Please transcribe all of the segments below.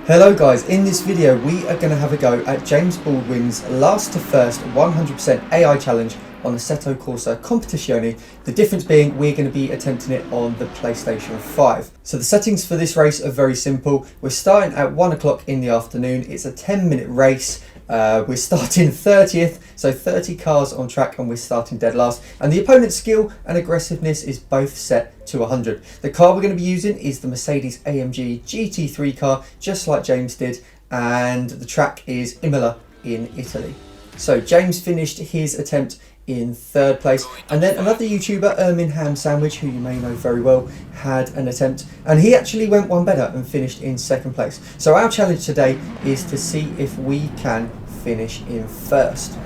Hello guys, in this video we are going to have a go at James Baldwin's last to first 100% AI challenge on Assetto Corsa Competizione. The difference being we're going to be attempting it on the PlayStation 5. So the settings for this race are very simple. We're starting at 1 o'clock in the afternoon. It's a 10-minute race. We're starting 30th, so 30 cars on track, and we're starting dead last. And the opponent's skill and aggressiveness is both set to 100. The car we're going to be using is the Mercedes AMG GT3 car, just like James did, and the track is Imola in Italy. So James finished his attempt in 3rd place, and then another YouTuber, Ermin HamSandwich, who you may know very well, had an attempt, and he actually went one better and finished in 2nd place. So our challenge today is to see if we can finish in 1st.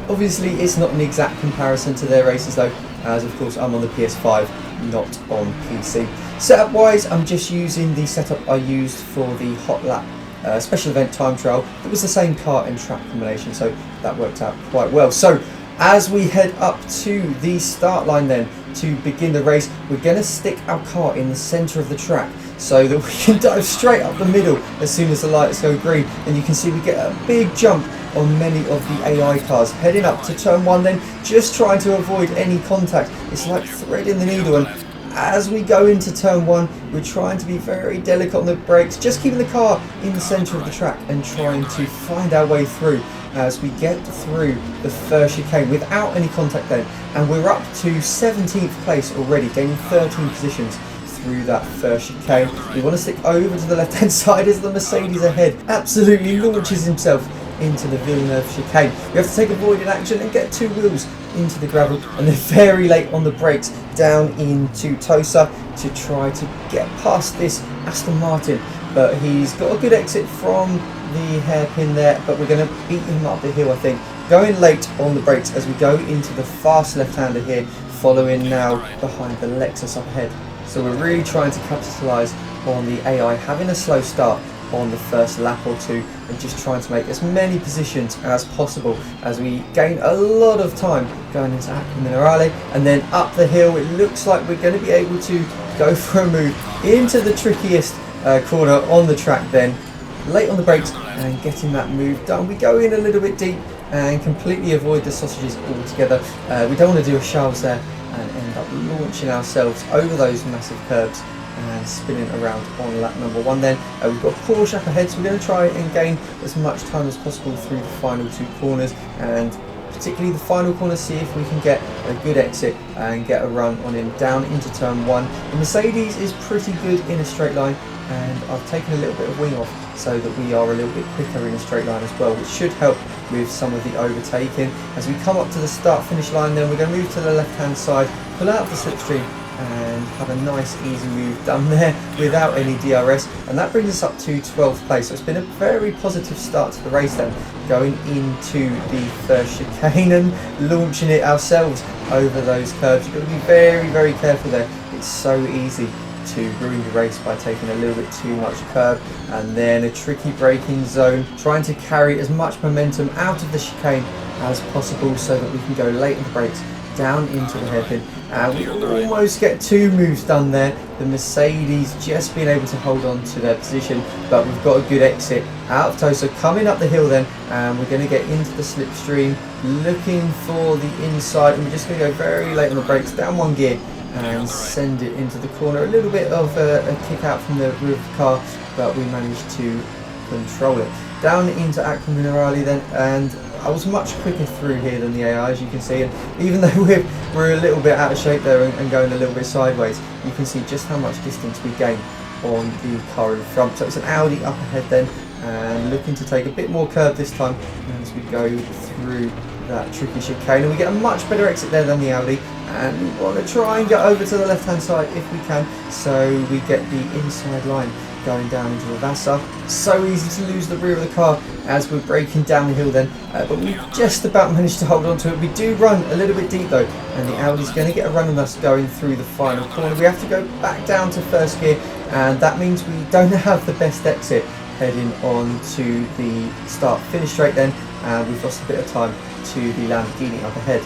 Obviously it's not an exact comparison to their races though, as of course I'm on the PS5, not on PC. Setup wise, I'm just using the setup I used for the Hot Lap special event time trial. It was the same car and track combination, so that worked out quite well. So as we head up to the start line then, to begin the race, we're going to stick our car in the centre of the track so that we can dive straight up the middle as soon as the lights go green. And you can see we get a big jump on many of the AI cars. Heading up to turn 1 then, just trying to avoid any contact. It's like threading the needle, and as we go into turn 1, we're trying to be very delicate on the brakes, just keeping the car in the centre of the track and trying to find our way through as we get through the first chicane without any contact then. And we're up to 17th place already, gaining 13 positions through that first chicane. We want to stick over to the left hand side as the Mercedes ahead absolutely launches himself into the Villeneuve chicane. We have to take avoided action and get 2 wheels into the gravel, and then very late on the brakes down into Tosa to try to get past this Aston Martin. But he's got a good exit from the hairpin there, but we're going to beat him up the hill, I think. Going late on the brakes as we go into the fast left-hander here, following now behind the Lexus up ahead. So we're really trying to capitalise on the AI having a slow start on the first lap or 2 and just trying to make as many positions as possible as we gain a lot of time going into Acqua Minerale. And then up the hill, it looks like we're going to be able to go for a move into the trickiest corner on the track then, late on the brakes and getting that move done. We go in a little bit deep and completely avoid the sausages altogether. We don't want to do a Charles there and end up launching ourselves over those massive curbs and spinning around on lap number 1 then. We've got Porsche up ahead, so we're going to try and gain as much time as possible through the final 2 corners, and particularly the final corner, see if we can get a good exit and get a run on him down into turn 1. The Mercedes is pretty good in a straight line, and I've taken a little bit of wing off so that we are a little bit quicker in a straight line as well, which should help with some of the overtaking. As we come up to the start finish line then, we're going to move to the left hand side, pull out the slipstream and have a nice easy move done there without any DRS, and that brings us up to 12th place. So it's been a very positive start to the race then, going into the first chicane and launching it ourselves over those curves. You've got to be very, very careful there. It's so easy to ruin your race by taking a little bit too much curb, and then a tricky braking zone, trying to carry as much momentum out of the chicane as possible so that we can go late on the brakes down into the hairpin. And we almost get 2 moves done there. The Mercedes just being able to hold on to their position, but we've got a good exit out of Tosa coming up the hill then, and we're going to get into the slipstream looking for the inside, and we're just going to go very late on the brakes, down 1 gear and send it into the corner. A little bit of a kick out from the rear of the car, but we managed to control it. Down into Acqua Minerale then, and I was much quicker through here than the AI, as you can see, and even though we're a little bit out of shape there and going a little bit sideways, you can see just how much distance we gain on the car in front. So it's an Audi up ahead then, and looking to take a bit more curve this time as we go through that tricky chicane, and we get a much better exit there than the Audi, and we want to try and get over to the left hand side if we can, so we get the inside line going down into the Vassa. So easy to lose the rear of the car as we're braking down the hill then, but we just about managed to hold on to it. We do run a little bit deep though, and the Audi's going to get a run on us going through the final corner. We have to go back down to 1st gear, and that means we don't have the best exit heading on to the start finish straight then, and we've lost a bit of time to the Lamborghini up ahead.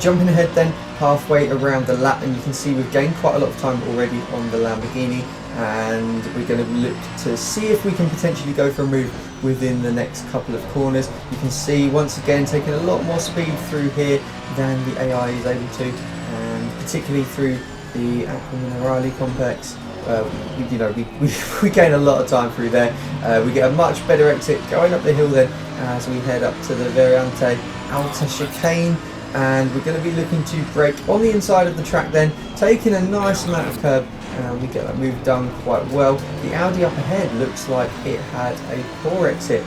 Jumping ahead then, halfway around the lap, and you can see we've gained quite a lot of time already on the Lamborghini, and we're going to look to see if we can potentially go for a move within the next couple of corners. You can see once again taking a lot more speed through here than the AI is able to, and particularly through the Aqua Minerale complex. We gain a lot of time through there. We get a much better exit going up the hill then as we head up to the Variante Alta chicane, and we're going to be looking to brake on the inside of the track then, taking a nice amount of curb, and we get that move done quite well. The Audi up ahead looks like it had a poor exit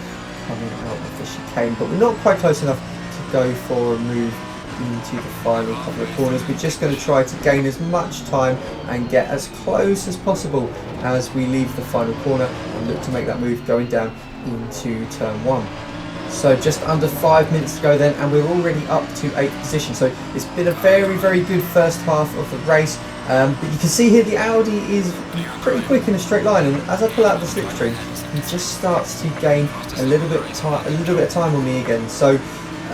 coming out of the chicane, but we're not quite close enough to go for a move into the final couple of corners. We're just going to try to gain as much time and get as close as possible as we leave the final corner and look to make that move going down into turn 1. So just under 5 minutes to go then, and we're already up to 8th position. So it's been a very good first half of the race, but you can see here the Audi is pretty quick in a straight line, and as I pull out the slipstream, it just starts to gain a little bit of time on me again. So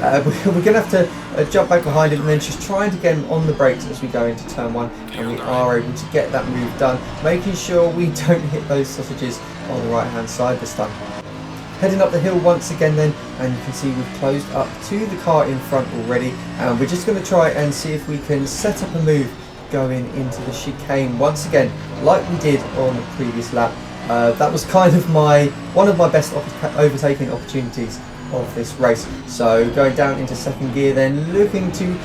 we're going to have to jump back behind him and then just trying to get him on the brakes as we go into turn 1, and we are able to get that move done, making sure we don't hit those sausages on the right hand side this time. Heading up the hill once again then, and you can see we've closed up to the car in front already, and we're just going to try and see if we can set up a move going into the chicane once again like we did on the previous lap. That was kind of one of my best overtaking opportunities of this race. So going down into second gear then, looking to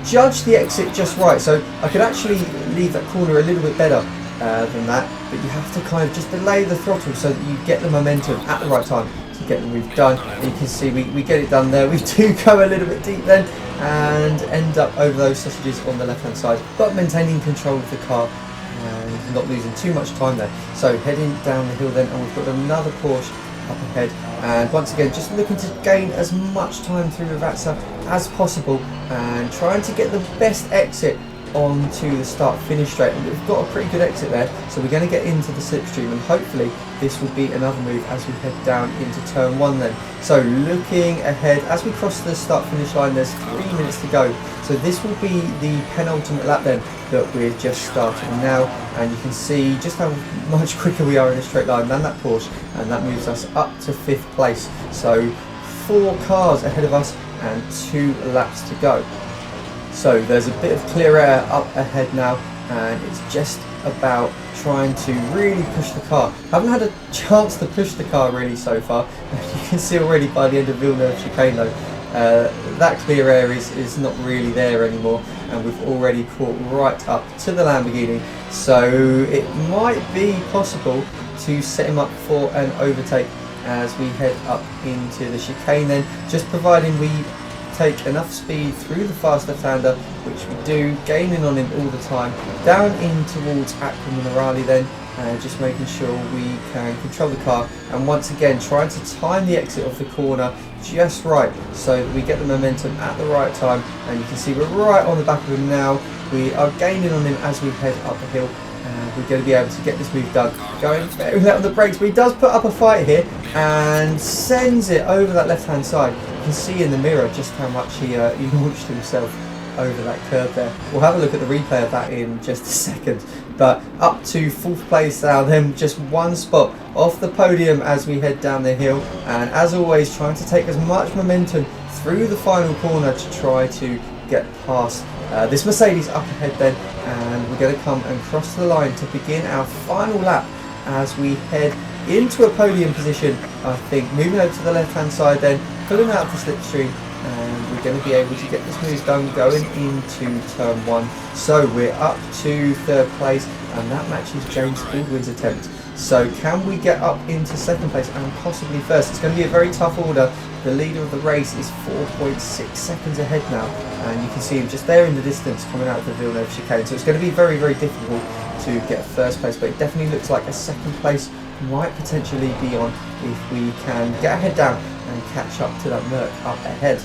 judge the exit just right, so I could actually leave that corner a little bit better than that, but you have to kind of just delay the throttle so that you get the momentum at the right time to get the move done. And you can see we get it done there. We do go a little bit deep then and end up over those sausages on the left hand side, but maintaining control of the car and not losing too much time there. So heading down the hill then, and we've got another Porsche up ahead, and once again just looking to gain as much time through the Vatsa as possible and trying to get the best exit onto the start finish straight, and we've got a pretty good exit there, so we're going to get into the slipstream, and hopefully this will be another move as we head down into turn 1 then. So looking ahead as we cross the start finish line, there's 3 minutes to go, so this will be the penultimate lap then that we're just starting now, and you can see just how much quicker we are in a straight line than that Porsche, and that moves us up to 5th place. So 4 cars ahead of us and 2 laps to go. So there's a bit of clear air up ahead now, and it's just about trying to really push the car. Haven't had a chance to push the car really so far. You can see already by the end of Villeneuve chicane though, that clear air is not really there anymore, and we've already caught right up to the Lamborghini. So it might be possible to set him up for an overtake as we head up into the chicane then, just providing we take enough speed through the fast left-hander, which we do, gaining on him all the time, down in towards Aqua Minerale then, just making sure we can control the car, and once again trying to time the exit of the corner just right so that we get the momentum at the right time. And you can see we're right on the back of him now. We are gaining on him as we head up the hill, and we're going to be able to get this move done. Going very low on the brakes, but he does put up a fight here and sends it over that left hand side. You can see in the mirror just how much he launched himself over that curve there. We'll have a look at the replay of that in just a second. But up to 4th place now, then just 1 spot off the podium as we head down the hill, and as always trying to take as much momentum through the final corner to try to get past this Mercedes up ahead then, and we're going to come and cross the line to begin our final lap as we head into a podium position. I think moving over to the left hand side then, pulling out the slipstream, and we're going to be able to get this move done going into turn 1. So we're up to 3rd place, and that matches James Baldwin's attempt. So can we get up into 2nd place and possibly 1st? It's going to be a very tough order. The leader of the race is 4.6 seconds ahead now, and you can see him just there in the distance coming out of the Villeneuve chicane. So it's going to be very difficult to get 1st place, but it definitely looks like a 2nd place might potentially be on if we can get our head down and catch up to that Merc up ahead.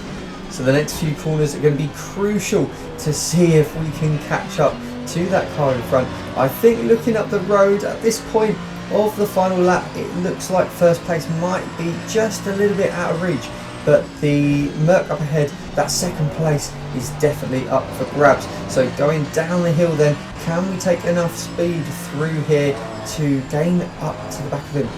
So the next few corners are going to be crucial to see if we can catch up to that car in front. I think looking up the road at this point of the final lap, it looks like 1st place might be just a little bit out of reach, but the Merc up ahead, that 2nd place is definitely up for grabs. So going down the hill then, can we take enough speed through here to gain up to the back of him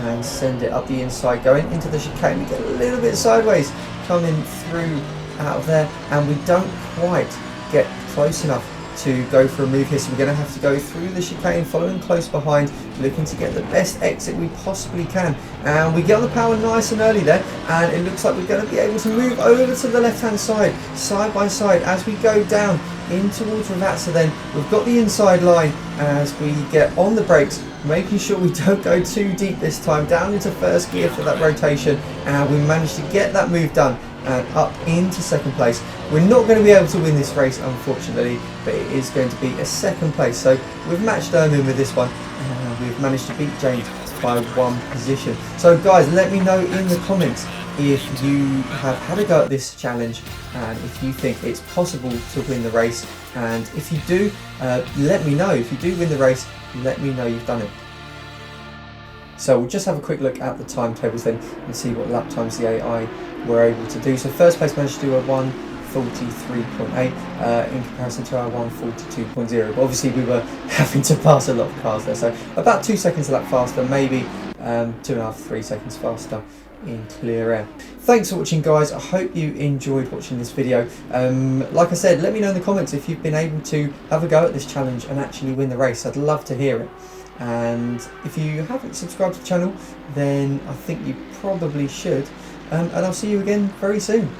and send it up the inside, going into the chicane. We get a little bit sideways coming through out of there, and we don't quite get close enough to go for a move here, so we're going to have to go through the chicane, following close behind, looking to get the best exit we possibly can. And we get on the power nice and early there, and it looks like we're going to be able to move over to the left hand side, side by side, as we go down in towards Ravazza. Then we've got the inside line as we get on the brakes, making sure we don't go too deep this time, down into first gear for that rotation, and we managed to get that move done and up into second place. We're not going to be able to win this race, unfortunately, but it is going to be a second place. So we've matched Ermin with this one, and we've managed to beat James by 1 position. So guys, let me know in the comments if you have had a go at this challenge and if you think it's possible to win the race, and if you do, let me know. If you do win the race, let me know you've done it. So we'll just have a quick look at the timetables then and see what lap times the AI were able to do. So first place managed to do a 1:43.8 in comparison to our 1:42.0, but obviously we were having to pass a lot of cars there, so about 2 seconds a lap faster, maybe 2.5 3 seconds faster in clear air. Thanks for watching, guys. I hope you enjoyed watching this video. Like I said, let me know in the comments if you've been able to have a go at this challenge and actually win the race. I'd love to hear it. And if you haven't subscribed to the channel, then I think you probably should. And I'll see you again very soon.